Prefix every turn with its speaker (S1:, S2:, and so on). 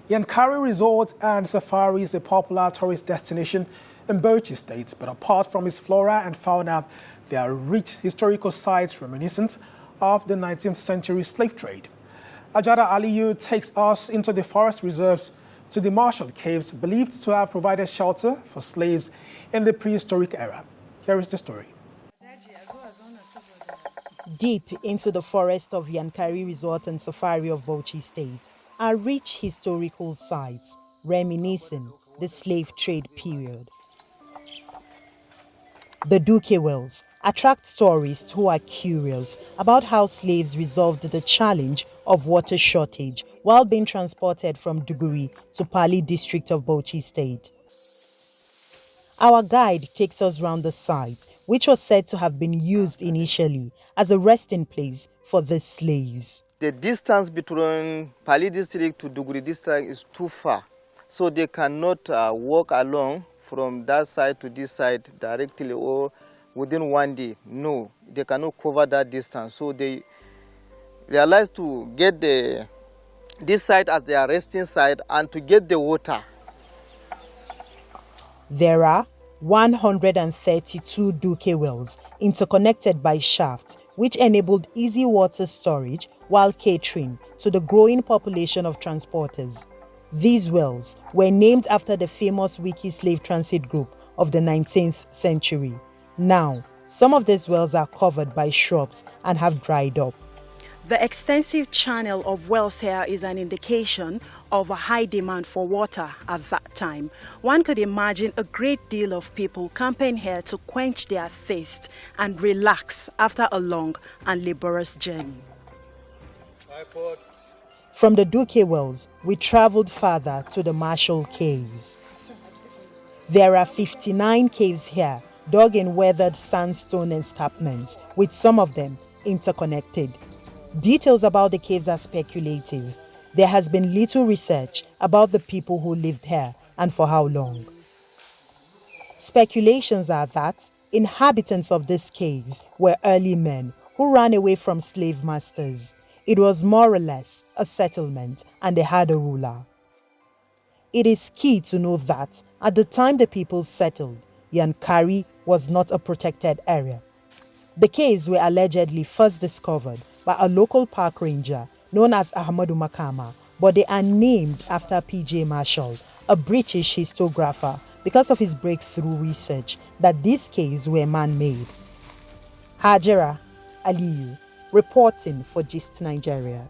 S1: Yankari Resort and Safari is a popular tourist destination in Bauchi State, but apart from its flora and fauna, there are rich historical sites reminiscent of the 19th century slave trade. Hajara Aliyu takes us into the forest reserves to the Marshall Caves, believed to have provided shelter for slaves in the prehistoric era. Here is the story.
S2: Deep into the forest of Yankari Resort and Safari of Bauchi State are rich historical sites reminiscing the slave trade period. The Duke Wells attract tourists who are curious about how slaves resolved the challenge of water shortage while being transported from Duguri to Pali district of Bauchi State. Our guide takes us round the site, which was said to have been used initially as a resting place for the slaves.
S3: The distance between Pali district to Duguri district is too far, so they cannot walk along from that side to this side directly or within one day. No, they cannot cover that distance. So they realized to get this side as their resting site and to get the water.
S2: There are 132 Duke wells interconnected by shafts, which enabled easy water storage while catering to the growing population of transporters. These wells were named after the famous Wiki slave transit group of the 19th century. Now, some of these wells are covered by shrubs and have dried up.
S4: The extensive channel of wells here is an indication of a high demand for water at that time. One could imagine a great deal of people camping here to quench their thirst and relax after a long and laborious journey.
S2: From the Duke Wells, we traveled further to the Marshall Caves. There are 59 caves here, dug in weathered sandstone escarpments, with some of them interconnected. Details about the caves are speculative. There has been little research about the people who lived here and for how long. Speculations are that inhabitants of these caves were early men who ran away from slave masters. It was more or less a settlement and they had a ruler. It is key to know that at the time the people settled, Yankari was not a protected area. The caves were allegedly first discovered by a local park ranger known as Ahmadu Makama, but they are named after P.J. Marshall, a British historiographer, because of his breakthrough research that these caves were man-made. Hajara Aliyu, reporting for Gist Nigeria.